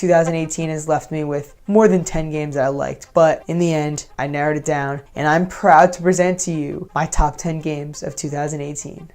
2018 has left me with more than 10 games that I liked, but in the end, I narrowed it down, and I'm proud to present to you my top 10 games of 2018.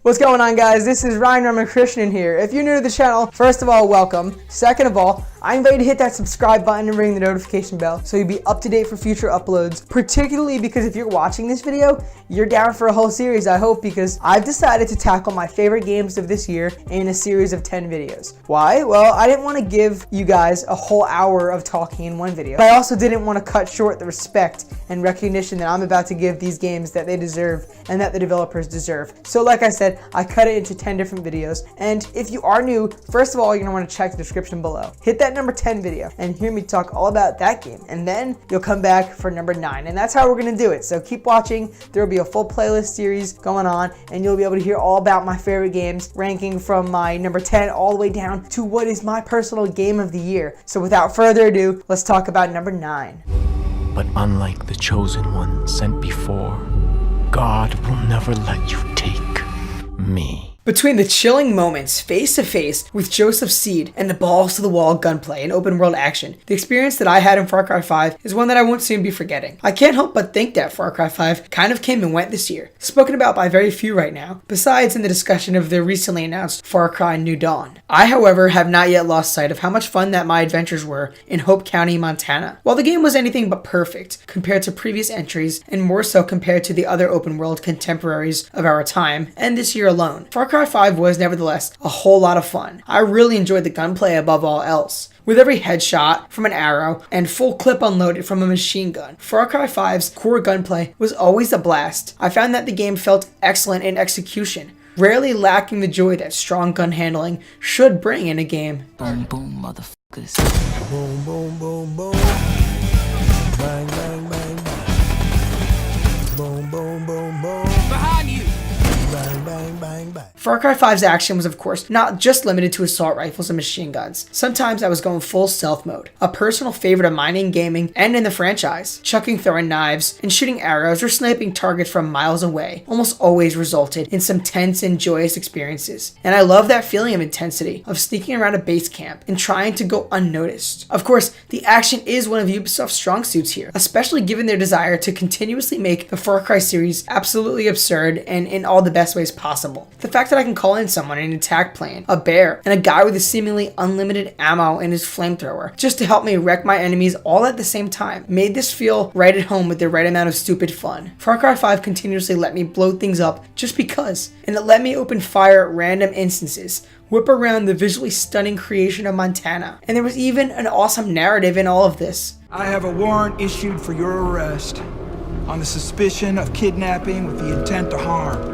What's going on, guys? This is Ryan Ramakrishnan here. If you're new to the channel, first of all, welcome. Second of all, I invite you to hit that subscribe button and ring the notification bell so you'll be up to date for future uploads, particularly because if you're watching this video, you're down for a whole series, I hope, because I've decided to tackle my favorite games of this year in a series of 10 videos. Why? Well, I didn't want to give you guys a whole hour of talking in one video, but I also didn't want to cut short the respect and recognition that I'm about to give these games that they deserve and that the developers deserve. So like I said, I cut it into 10 different videos, and if you are new, first of all, you're going to want to check the description below. Hit that number 10 video and hear me talk all about that game, and then you'll come back for number 9, and that's how we're going to do it. So keep watching. There will be a full playlist series going on, and you'll be able to hear all about my favorite games, ranking from my number 10 all the way down to what is my personal game of the year. So without further ado, let's talk about number 9. But unlike the chosen one sent before, God will never let you take me. Between the chilling moments face-to-face with Joseph Seed and the balls-to-the-wall gunplay and open-world action, the experience that I had in Far Cry 5 is one that I won't soon be forgetting. I can't help but think that Far Cry 5 kind of came and went this year, spoken about by very few right now, besides in the discussion of the recently announced Far Cry New Dawn. I, however, have not yet lost sight of how much fun that my adventures were in Hope County, Montana. While the game was anything but perfect compared to previous entries, and more so compared to the other open-world contemporaries of our time, and this year alone, Far Cry 5 was nevertheless a whole lot of fun. I really enjoyed the gunplay above all else. With every headshot from an arrow and full clip unloaded from a machine gun, Far Cry 5's core gunplay was always a blast. I found that the game felt excellent in execution, rarely lacking the joy that strong gun handling should bring in a game. Boom, boom, motherfuckers. Boom, boom, boom, boom. Bang, bang, bang, bang. Boom, boom, boom, boom. Behind you! Bang, bang, bang, bang. Far Cry 5's action was, of course, not just limited to assault rifles and machine guns. Sometimes I was going full stealth mode, a personal favorite of mine in gaming and in the franchise. Chucking throwing knives and shooting arrows or sniping targets from miles away almost always resulted in some tense and joyous experiences. And I love that feeling of intensity, of sneaking around a base camp and trying to go unnoticed. Of course, the action is one of Ubisoft's strong suits here, especially given their desire to continuously make the Far Cry series absolutely absurd and in all the best ways possible. The fact that I can call in someone in an attack plane, a bear, and a guy with a seemingly unlimited ammo in his flamethrower just to help me wreck my enemies all at the same time made this feel right at home with the right amount of stupid fun. Far Cry 5 continuously let me blow things up just because, and it let me open fire at random instances, whip around the visually stunning creation of Montana, and there was even an awesome narrative in all of this. I have a warrant issued for your arrest on the suspicion of kidnapping with the intent to harm.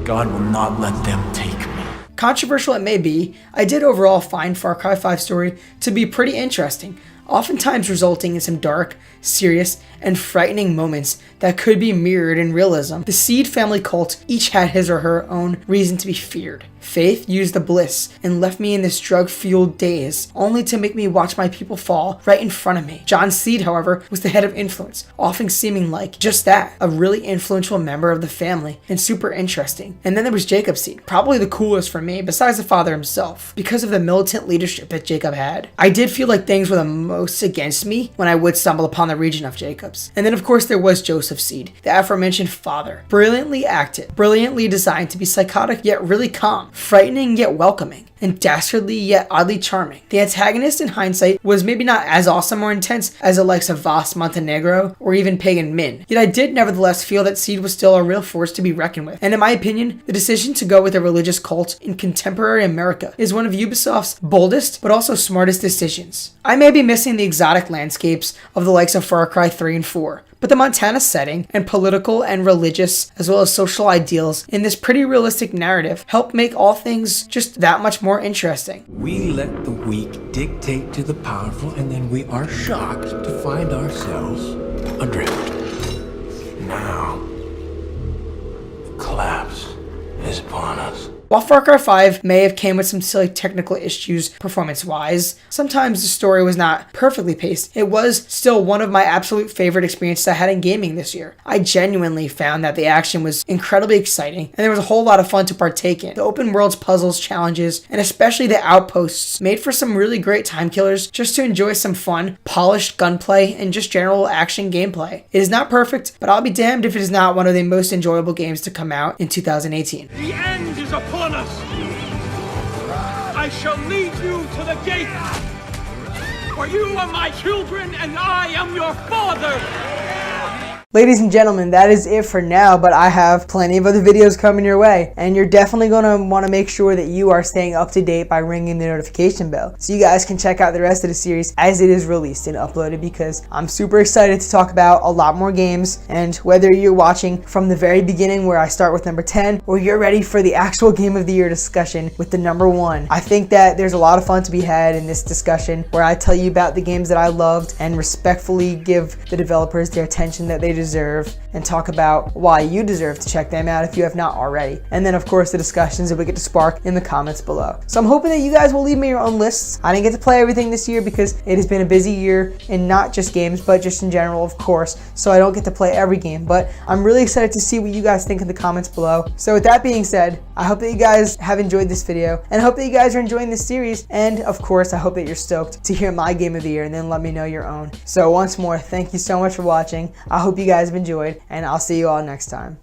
God will not let them take me. Controversial it may be, I did overall find Far Cry 5's story to be pretty interesting, oftentimes resulting in some dark, serious, and frightening moments that could be mirrored in realism. The Seed family cult each had his or her own reason to be feared. Faith used the bliss and left me in this drug-fueled daze, only to make me watch my people fall right in front of me. John Seed, however, was the head of influence, often seeming like just that, a really influential member of the family, and super interesting. And then there was Jacob Seed, probably the coolest for me, besides the father himself, because of the militant leadership that Jacob had. I did feel like things were the most against me when I would stumble upon the region of Jacob's. And then of course there was Joseph Seed, the aforementioned father, brilliantly acted, brilliantly designed to be psychotic yet really calm, frightening yet welcoming, and dastardly yet oddly charming. The antagonist in hindsight was maybe not as awesome or intense as the likes of Vas Montenegro or even Pagan Min, yet I did nevertheless feel that Seed was still a real force to be reckoned with. And in my opinion, the decision to go with a religious cult in contemporary America is one of Ubisoft's boldest but also smartest decisions. I may be missing the exotic landscapes of the likes of Far Cry 3 and 4, but the Montana setting and political and religious as well as social ideals in this pretty realistic narrative help make all things just that much more interesting. We let the weak dictate to the powerful, and then we are shocked to find ourselves adrift. Now, the collapse is upon us. While Far Cry 5 may have came with some silly technical issues performance-wise, sometimes the story was not perfectly paced, it was still one of my absolute favorite experiences I had in gaming this year. I genuinely found that the action was incredibly exciting, and there was a whole lot of fun to partake in. The open world's puzzles, challenges, and especially the outposts made for some really great time killers just to enjoy some fun, polished gunplay, and just general action gameplay. It is not perfect, but I'll be damned if it is not one of the most enjoyable games to come out in 2018. The end is upon us. I shall lead you to the gate. For you are my children and I am your father. Ladies and gentlemen, that is it for now, but I have plenty of other videos coming your way, and you're definitely going to want to make sure that you are staying up to date by ringing the notification bell so you guys can check out the rest of the series as it is released and uploaded, because I'm super excited to talk about a lot more games. And whether you're watching from the very beginning where I start with number 10, or you're ready for the actual Game of the Year discussion with the number 1, I think that there's a lot of fun to be had in this discussion where I tell you about the games that I loved and respectfully give the developers their attention that they deserve, and talk about why you deserve to check them out if you have not already. And then of course the discussions that we get to spark in the comments below. So I'm hoping that you guys will leave me your own lists. I didn't get to play everything this year because it has been a busy year, and not just games but just in general, of course, so I don't get to play every game, but I'm really excited to see what you guys think in the comments below. So with that being said, I hope that you guys have enjoyed this video, and I hope that you guys are enjoying this series, and of course I hope that you're stoked to hear my Game of the Year and then let me know your own. So once more, thank you so much for watching. I hope you guys have enjoyed, and I'll see you all next time.